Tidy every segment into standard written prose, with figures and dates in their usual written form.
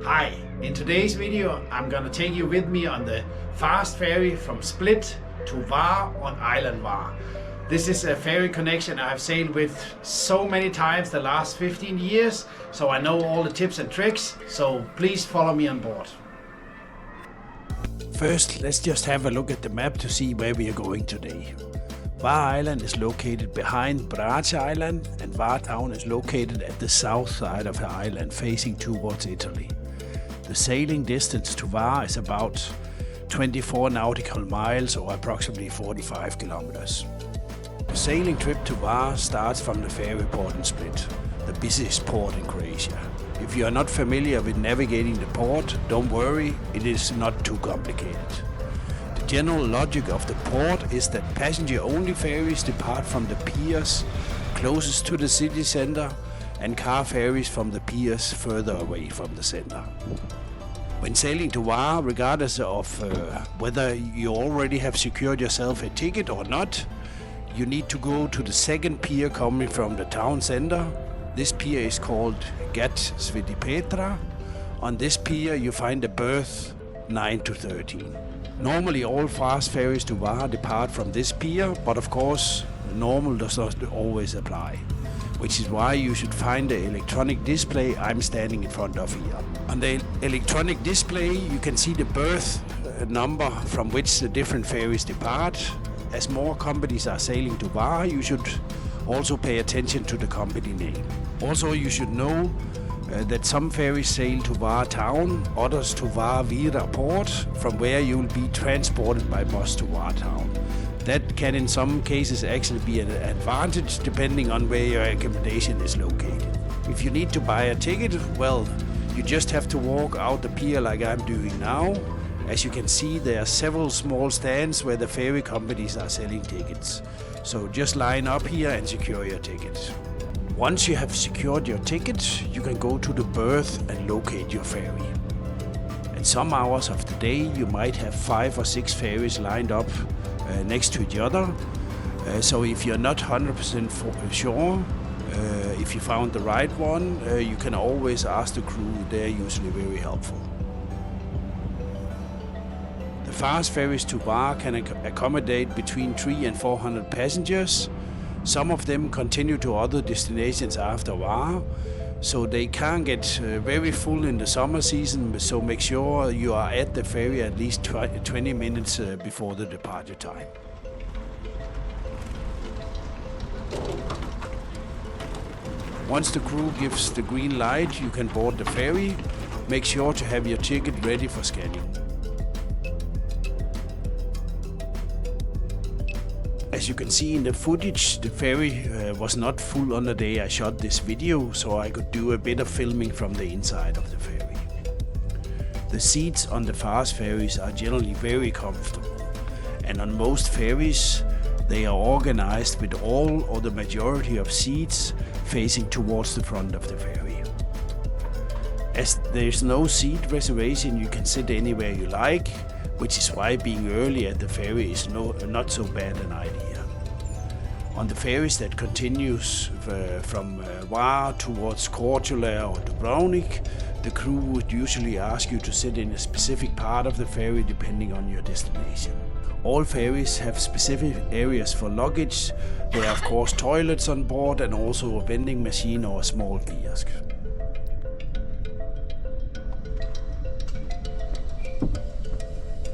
Hi, in today's video I'm gonna take you with me on the fast ferry from Split to Hvar on Island Hvar. This is a ferry connection I've sailed with so many times the last 15 years, so I know all the tips and tricks, so please follow me on board. First, let's just have a look at the map to see where we are going today. Hvar Island is located behind Brač Island, and Hvar town is located at the south side of the island facing towards Italy. The sailing distance to Hvar is about 24 nautical miles or approximately 45 kilometers. The sailing trip to Hvar starts from the ferry port in Split, the busiest port in Croatia. If you are not familiar with navigating the port, don't worry, it is not too complicated. The general logic of the port is that passenger-only ferries depart from the piers closest to the city center and car ferries from the piers further away from the center. When sailing to Hvar, regardless of whether you already have secured yourself a ticket or not, you need to go to the second pier coming from the town center. This pier is called Gat Sveti Petra. On this pier you find the berth 9 to 13. Normally all fast ferries to Hvar depart from this pier, but of course normal does not always apply, which is why you should find the electronic display I'm standing in front of here. On the electronic display you can see the berth number from which the different ferries depart. As more companies are sailing to Hvar, you should also pay attention to the company name. Also, you should know that some ferries sail to Hvar town, others to Hvar Vira port, from where you will be transported by bus to Hvar town. That can in some cases actually be an advantage depending on where your accommodation is located. If you need to buy a ticket, well, you just have to walk out the pier like I'm doing now. As you can see, there are several small stands where the ferry companies are selling tickets. So just line up here and secure your ticket. Once you have secured your ticket, you can go to the berth and locate your ferry. At some hours of the day, you might have 5 or 6 ferries lined up next to each other. So if you're not 100% sure, if you found the right one, you can always ask the crew. They're usually very helpful. The fast ferries to Hvar can accommodate between 300 and 400 passengers. Some of them continue to other destinations after Hvar, so they can get very full in the summer season, so make sure you are at the ferry at least 20 minutes before the departure time. Once the crew gives the green light, you can board the ferry. Make sure to have your ticket ready for scanning. As you can see in the footage, the ferry was not full on the day I shot this video, so I could do a bit of filming from the inside of the ferry. The seats on the fast ferries are generally very comfortable, and on most ferries they are organized with all or the majority of seats facing towards the front of the ferry. As there is no seat reservation, you can sit anywhere you like, which is why being early at the ferry is not so bad an idea. On the ferries that continues from Hvar towards Korčula or Dubrovnik, the crew would usually ask you to sit in a specific part of the ferry depending on your destination. All ferries have specific areas for luggage. There are of course toilets on board and also a vending machine or a small kiosk.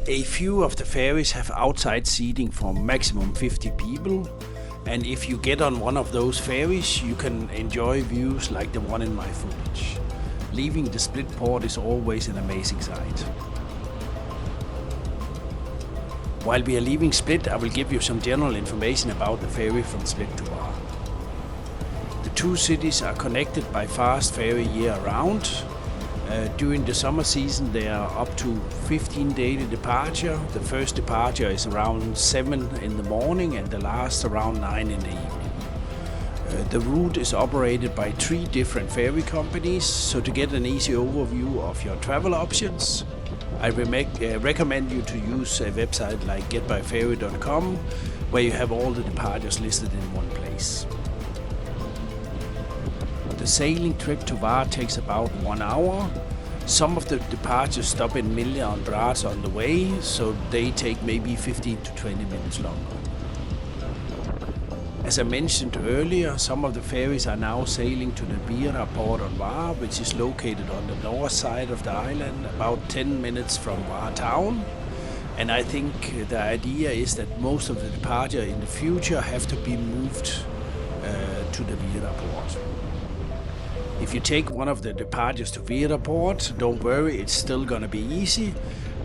A few of the ferries have outside seating for maximum 50 people, and if you get on one of those ferries, you can enjoy views like the one in my footage. Leaving the Split port is always an amazing sight. While we are leaving Split, I will give you some general information about the ferry from Split to Hvar. The two cities are connected by fast ferry year-round. During the summer season there are up to 15 daily departure. The first departure is around 7 in the morning and the last around 9 in the evening. The route is operated by 3 different ferry companies, so to get an easy overview of your travel options, I recommend you to use a website like getbyferry.com, where you have all the departures listed in one place. The sailing trip to Hvar takes about 1 hour, Some of the departures stop in Milja and Brač on the way, so they take maybe 15 to 20 minutes longer. As I mentioned earlier, some of the ferries are now sailing to the Vira port on Var, which is located on the north side of the island, about 10 minutes from Var town. And I think the idea is that most of the departure in the future have to be moved to the Vira port. If you take one of the departures to Vira port, don't worry, it's still gonna be easy.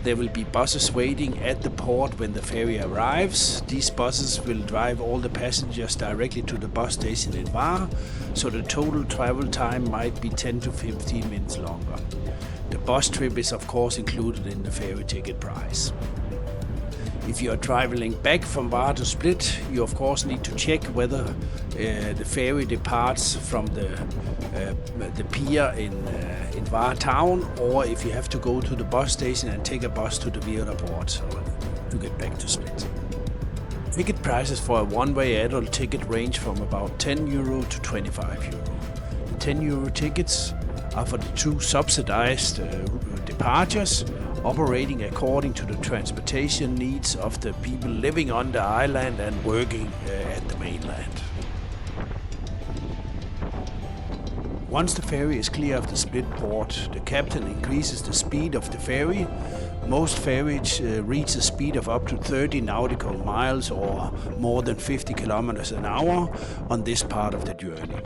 There will be buses waiting at the port when the ferry arrives. These buses will drive all the passengers directly to the bus station in Var, so the total travel time might be 10 to 15 minutes longer. The bus trip is of course included in the ferry ticket price. If you are traveling back from Var to Split, you of course need to check whether the ferry departs from the pier in Var town, or if you have to go to the bus station and take a bus to the Vira port to get back to Split. Ticket prices for a one-way adult ticket range from about €10 to €25. The €10 tickets are for the two subsidized departures, operating according to the transportation needs of the people living on the island and working at the mainland. Once the ferry is clear of the Split port, the captain increases the speed of the ferry. Most ferries reach a speed of up to 30 nautical miles or more than 50 kilometers an hour on this part of the journey.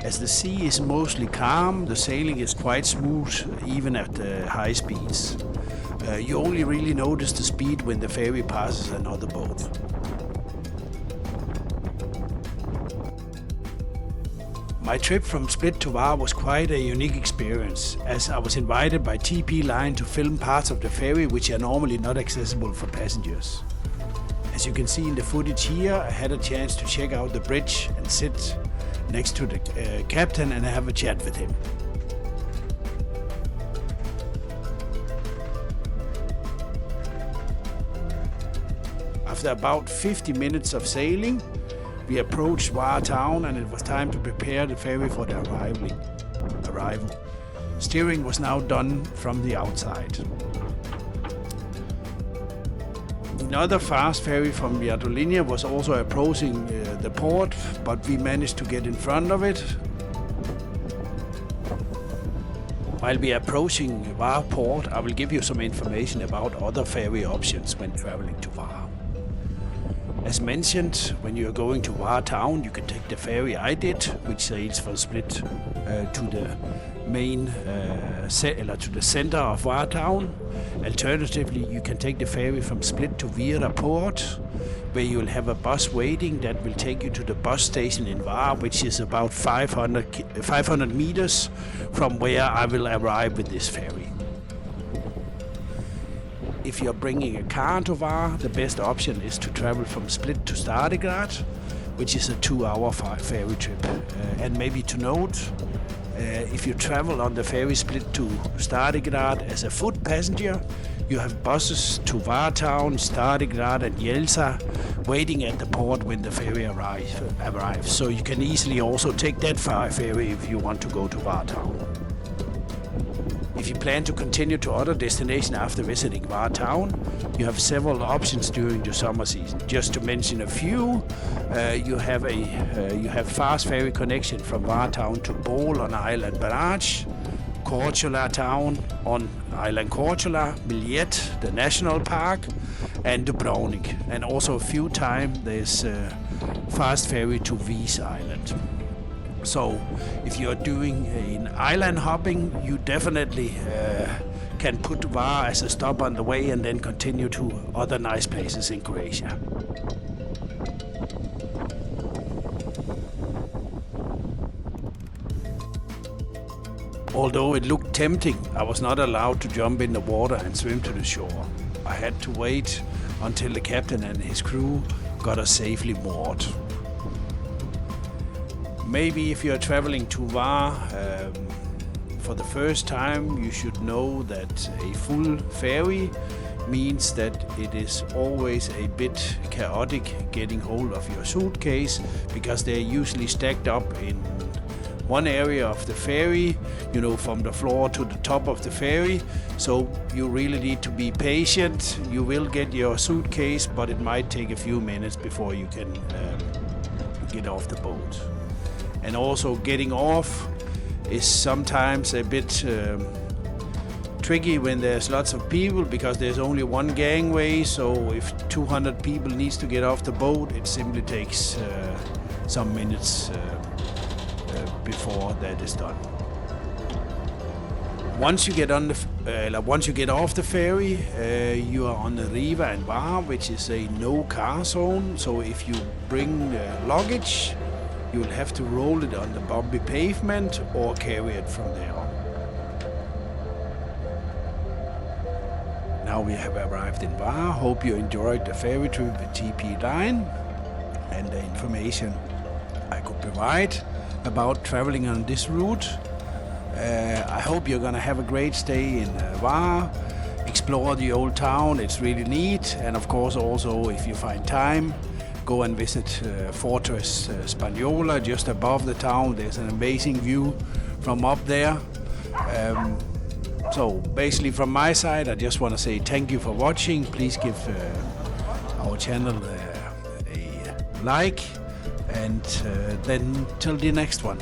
As the sea is mostly calm, the sailing is quite smooth even at high speeds. You only really notice the speed when the ferry passes another boat. My trip from Split to Var was quite a unique experience, as I was invited by TP Line to film parts of the ferry which are normally not accessible for passengers. As you can see in the footage here, I had a chance to check out the bridge and sit next to the captain and have a chat with him. After about 50 minutes of sailing, we approached Var town and it was time to prepare the ferry for the arrival. Steering was now done from the outside. Another fast ferry from Viadulinea was also approaching the port, but we managed to get in front of it. While we are approaching Var port, I will give you some information about other ferry options when traveling to Var. As mentioned, when you are going to Var town, you can take the ferry I did, which sails from Split to the main to the center of Var town. Alternatively, you can take the ferry from Split to Vira port, where you will have a bus waiting that will take you to the bus station in Var, which is about 500 meters from where I will arrive with this ferry. If you're bringing a car to Var, the best option is to travel from Split to Stardigrad, which is a 2-hour ferry trip. And maybe to note, if you travel on the ferry Split to Stardigrad as a foot passenger, you have buses to Var town, Stardigrad and Jelsa waiting at the port when the ferry arrives. So you can easily also take that ferry if you want to go to Var town. If you plan to continue to other destinations after visiting Var town, you have several options during the summer season. Just to mention a few, you have fast ferry connection from Var town to Bol on island Brač, Korčula town on island Korčula, Miljet, the national park, and Dubrovnik. And also a few times there's fast ferry to Vis island. So if you're doing an island hopping, you definitely can put Var as a stop on the way and then continue to other nice places in Croatia. Although it looked tempting, I was not allowed to jump in the water and swim to the shore. I had to wait until the captain and his crew got us safely moored. Maybe if you're traveling to Var for the first time, you should know that a full ferry means that it is always a bit chaotic getting hold of your suitcase, because they're usually stacked up in one area of the ferry, from the floor to the top of the ferry. So you really need to be patient. You will get your suitcase, but it might take a few minutes before you can get off the boat. And also getting off is sometimes a bit tricky when there's lots of people, because there's only one gangway. So if 200 people needs to get off the boat, it simply takes some minutes before that is done. Once you get off the ferry, you are on the Riva and Var, which is a no-car zone. So if you bring luggage, you will have to roll it on the bumpy pavement or carry it from there on. Now we have arrived in Var. Hope you enjoyed the ferry trip with TP Line and the information I could provide about traveling on this route. I hope you're gonna have a great stay in Var, explore the old town, it's really neat, and of course also, if you find time, go and visit Fortress Spaniola just above the town. There's an amazing view from up there. So basically from my side, I just want to say thank you for watching. Please give our channel a like, and then till the next one.